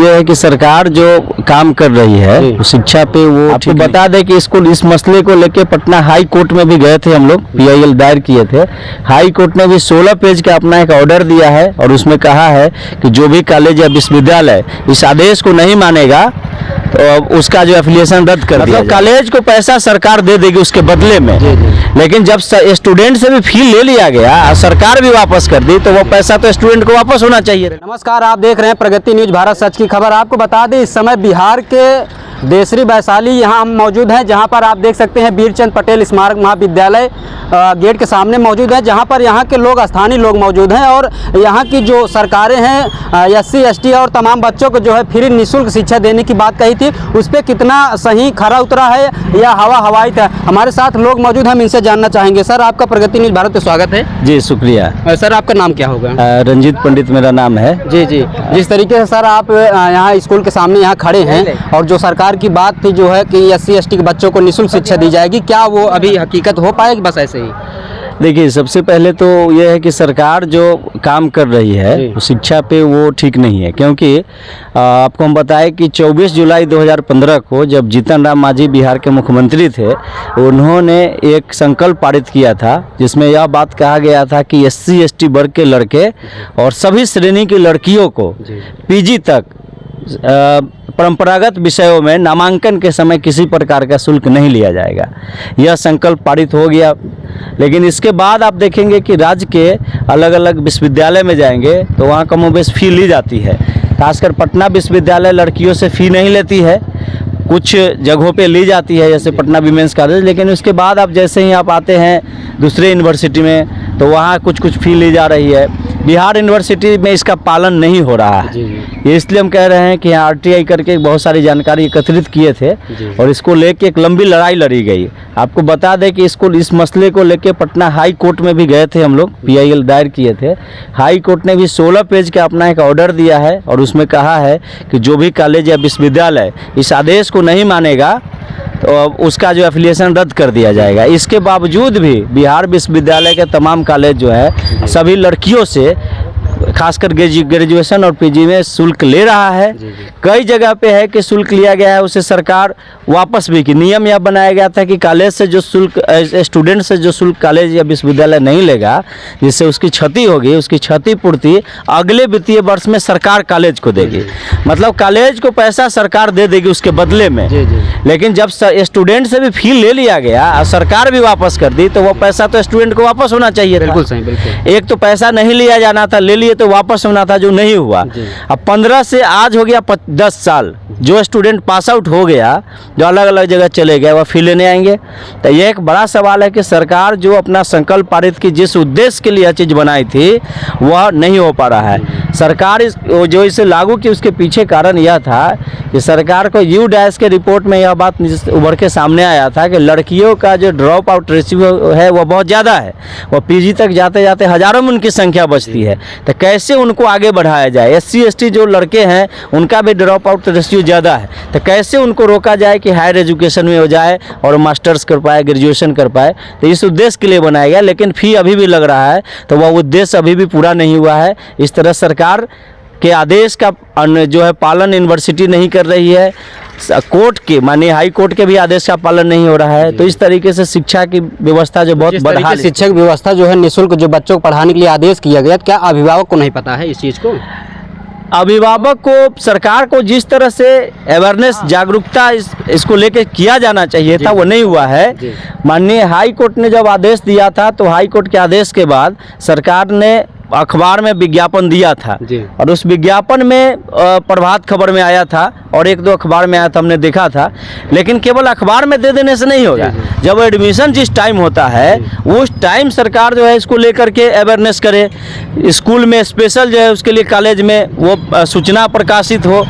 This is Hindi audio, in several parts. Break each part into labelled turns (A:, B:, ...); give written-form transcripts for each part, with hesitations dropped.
A: ये है कि सरकार जो काम कर रही है शिक्षा पे, वो आपको बता दें कि इस मसले को लेके पटना हाई कोर्ट में भी गए थे हम लोग, PIL दायर किए थे। हाई कोर्ट ने भी 16 पेज का अपना एक ऑर्डर दिया है और उसमें कहा है कि जो भी कॉलेज या विश्वविद्यालय इस आदेश को नहीं मानेगा तो उसका जो एफिलिएशन रद्द कर दिया। मतलब कॉलेज को पैसा सरकार दे देगी उसके बदले में, लेकिन जब स्टूडेंट से भी फी ले लिया गया और सरकार भी वापस कर दी तो वो पैसा तो स्टूडेंट को वापस होना चाहिए।
B: नमस्कार, आप देख रहे हैं प्रगति न्यूज भारत सच की खबर। आपको बता दें इस समय बिहार के देसरी वैशाली यहाँ हम मौजूद हैं, जहाँ पर आप देख सकते हैं वीरचंद पटेल स्मारक महाविद्यालय गेट के सामने मौजूद है, जहाँ पर यहाँ के लोग, स्थानीय लोग मौजूद हैं और यहाँ की जो सरकारें हैं SC ST और तमाम बच्चों को जो है फ्री निःशुल्क शिक्षा देने की बात कही थी, उस पर कितना सही खरा उतरा है या हवाई था। हमारे साथ लोग मौजूद हैं, हम इनसे जानना चाहेंगे। सर, आपका प्रगति न्यूज भारत में स्वागत है।
A: जी शुक्रिया।
B: सर, आपका नाम क्या होगा?
A: रंजीत पंडित मेरा नाम है।
B: जी। जिस तरीके से सर आप यहाँ स्कूल के सामने यहाँ खड़े हैं और जो सरकार की बात थी जो है कि SC ST के बच्चों को निःशुल्क शिक्षा दी जाएगी, क्या वो अभी हकीकत हो पाएगी? बस ऐसे ही
A: देखिए, सबसे पहले तो ये है कि सरकार जो काम कर रही है शिक्षा पे, वो ठीक नहीं है। क्योंकि आपको हम बताएं कि 24 जुलाई 2015 को जब जीतन राम मांझी बिहार के मुख्यमंत्री थे, उन्होंने एक संकल्प पारित किया था जिसमें यह बात कहा गया था कि SC ST वर्ग के लड़के और सभी श्रेणी की लड़कियों को PG तक परंपरागत विषयों में नामांकन के समय किसी प्रकार का शुल्क नहीं लिया जाएगा। यह संकल्प पारित हो गया, लेकिन इसके बाद आप देखेंगे कि राज्य के अलग अलग विश्वविद्यालय में जाएंगे तो वहाँ कमोबेश फ़ी ली जाती है। खासकर पटना विश्वविद्यालय लड़कियों से फ़ी नहीं लेती है, कुछ जगहों पे ली जाती है जैसे पटना विमेंस कॉलेज, लेकिन उसके बाद आप जैसे ही आप आते हैं दूसरे यूनिवर्सिटी में तो वहाँ कुछ फ़ी ली जा रही है। बिहार यूनिवर्सिटी में इसका पालन नहीं हो रहा है। ये इसलिए हम कह रहे हैं कि यहाँ RTI करके बहुत सारी जानकारी एकत्रित किए थे और इसको लेके एक लंबी लड़ाई लड़ी गई। आपको बता दें कि इस मसले को लेके पटना हाई कोर्ट में भी गए थे हम लोग, PIL दायर किए थे। हाई कोर्ट ने भी 16 पेज का अपना एक ऑर्डर दिया है और उसमें कहा है कि जो भी कॉलेज या विश्वविद्यालय इस आदेश को नहीं मानेगा तो उसका जो एफिलिएशन रद्द कर दिया जाएगा। इसके बावजूद भी बिहार विश्वविद्यालय के तमाम कॉलेज जो है सभी लड़कियों से खासकर ग्रेजुएशन और PG में शुल्क ले रहा है। कई जगह पे है कि शुल्क लिया गया है, उसे सरकार वापस भी की। नियम यह बनाया गया था कि कॉलेज से जो शुल्क, स्टूडेंट से जो शुल्क कॉलेज या विश्वविद्यालय नहीं लेगा, जिससे उसकी क्षति होगी, उसकी क्षतिपूर्ति अगले वित्तीय वर्ष में सरकार कॉलेज को देगी। मतलब कॉलेज को पैसा सरकार दे देगी उसके बदले में। लेकिन जब स्टूडेंट से भी फी ले लिया गया और सरकार भी वापस कर दी तो वो पैसा तो स्टूडेंट को वापस होना चाहिए।
B: बिल्कुल सही, बिल्कुल।
A: एक तो पैसा नहीं लिया जाना था, ले लिए तो वापस होना था, जो नहीं हुआ। अब 15 से आज हो गया 10 साल, जो स्टूडेंट पास आउट हो गया, जो अलग अलग जगह चले गए, वह फी लेने आएंगे। तो ये एक बड़ा सवाल है कि सरकार जो अपना संकल्प पारित की, जिस उद्देश्य के लिए यह चीज़ बनाई थी, वह नहीं हो पा रहा है। सरकार जो इसे लागू की उसके पीछे कारण यह था कि सरकार को UDAS के रिपोर्ट में यह बात उभर के सामने आया था कि लड़कियों का जो ड्रॉप आउट रेशियो है वह बहुत ज़्यादा है। वह PG तक जाते जाते हज़ारों में उनकी संख्या बचती है। तो कैसे उनको आगे बढ़ाया जाए? SC ST जो लड़के हैं उनका भी ड्रॉप आउट रेशियो ज़्यादा है, तो कैसे उनको रोका जाए कि हायर एजुकेशन में हो जाए और मास्टर्स कर पाए, ग्रेजुएशन कर पाए? तो इस उद्देश्य के लिए बनाया गया, लेकिन फ़ी अभी भी लग रहा है, तो वह उद्देश्य अभी भी पूरा नहीं हुआ है। इस तरह सरकार के आदेश का जो है पालन यूनिवर्सिटी नहीं कर रही है, कोर्ट के माननीय हाई कोर्ट के भी आदेश का पालन नहीं हो रहा है। तो इस तरीके से शिक्षा की व्यवस्था जो बहुत बदहाल,
B: शिक्षक व्यवस्था जो है निःशुल्क जो बच्चों को पढ़ाने के लिए आदेश किया गया, क्या अभिभावक को नहीं पता है इस चीज़ को?
A: अभिभावक को, सरकार को जिस तरह से अवेयरनेस, जागरूकता इसको लेके किया जाना चाहिए था, वो नहीं हुआ है। माननीय हाई कोर्ट ने जब आदेश दिया था तो हाई कोर्ट के आदेश के बाद सरकार ने अखबार में विज्ञापन दिया था और उस विज्ञापन में प्रभात खबर में आया था और 1-2 अखबार में आया था, हमने देखा था। लेकिन केवल अखबार में दे देने से नहीं होगा। जब एडमिशन जिस टाइम होता है उस टाइम सरकार जो है इसको लेकर के अवेयरनेस करे, स्कूल में स्पेशल जो है उसके लिए कॉलेज में वो सूचना प्रकाशित हो,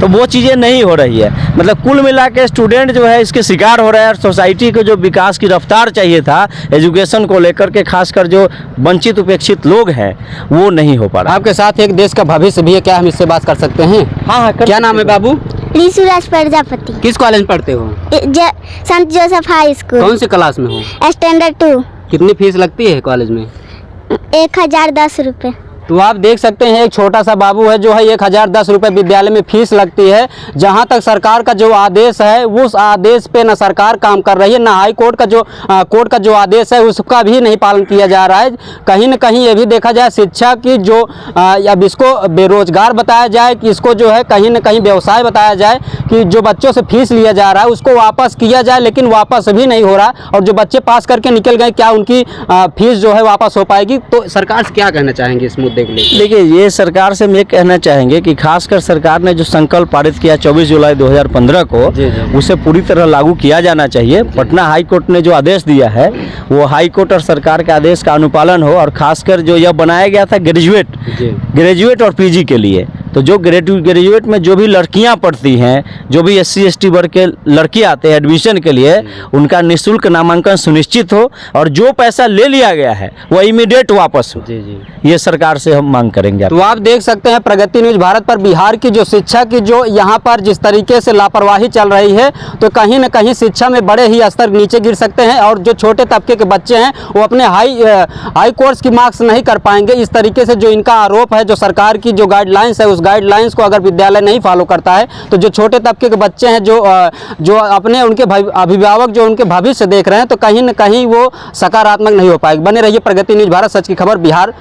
A: तो वो चीज़ें नहीं हो रही है। मतलब कुल मिला के स्टूडेंट जो है इसके शिकार हो रहा है और सोसाइटी को जो विकास की रफ्तार चाहिए था एजुकेशन को लेकर के, खासकर जो वंचित उपेक्षित लोग हैं, वो नहीं हो पा रहा।
B: आपके साथ एक देश का भविष्य भी है, क्या हम इससे बात कर सकते हैं?
A: हाँ,
B: क्या नाम है बाबू?
C: ऋषिराज प्रजापति।
B: किस कॉलेज में पढ़ते हो?
C: संत जोसेफ हाई स्कूल।
B: कौन से क्लास में हो?
C: स्टैंडर्ड 2।
B: कितनी फीस लगती है कॉलेज में?
C: 1010 रुपये।
B: तो आप देख सकते हैं एक छोटा सा बाबू है जो है 1010 रुपये विद्यालय में फीस लगती है। जहां तक सरकार का जो आदेश है उस आदेश पे न सरकार काम कर रही है, ना हाई कोर्ट का जो आदेश है उसका भी नहीं पालन किया जा रहा है। कहीं न कहीं ये भी देखा जाए शिक्षा की जो अब इसको बेरोजगार बताया जाए कि इसको जो है कहीं न कहीं व्यवसाय बताया जाए कि जो बच्चों से फीस लिया जा रहा है उसको वापस किया जाए, लेकिन वापस भी नहीं हो रहा। और जो बच्चे पास करके निकल गए क्या उनकी फीस जो है वापस हो पाएगी? तो सरकार से क्या कहना चाहेंगे इस मुद्दे को लेकर?
A: देखिए, ये सरकार से हम ये कहना चाहेंगे कि खासकर सरकार ने जो संकल्प पारित किया 24 जुलाई 2015 को,
B: जी, जी।
A: उसे पूरी तरह लागू किया जाना चाहिए। पटना हाई कोर्ट ने जो आदेश दिया है वो हाई कोर्ट और सरकार के आदेश का अनुपालन हो, और खासकर जो यह बनाया गया था ग्रेजुएट और पीजी के लिए, तो जो ग्रेजुएट में जो भी लड़कियां पढ़ती हैं, जो भी SC ST वर्ग के लड़के आते हैं एडमिशन के लिए, उनका निःशुल्क नामांकन सुनिश्चित हो और जो पैसा ले लिया गया है वो इमीडिएट वापस हो।
B: जी जी,
A: ये सरकार से हम मांग करेंगे।
B: तो आप देख सकते हैं प्रगति न्यूज़ भारत पर बिहार की जो शिक्षा की जो यहाँ पर जिस तरीके से लापरवाही चल रही है, तो कहीं न कहीं शिक्षा में बड़े ही स्तर नीचे गिर सकते हैं और जो छोटे तबके के बच्चे हैं वो अपने हाई कोर्स की मार्क्स नहीं कर पाएंगे। इस तरीके से जो इनका आरोप है, जो सरकार की जो गाइडलाइंस है उस गाइडलाइंस को अगर विद्यालय नहीं फॉलो करता है तो जो छोटे तबके के बच्चे हैं जो अपने उनके अभिभावक जो उनके भविष्य देख रहे हैं, तो कहीं न कहीं वो सकारात्मक नहीं हो पाएगा। बने रहिए प्रगति न्यूज़ भारत, सच की खबर बिहार।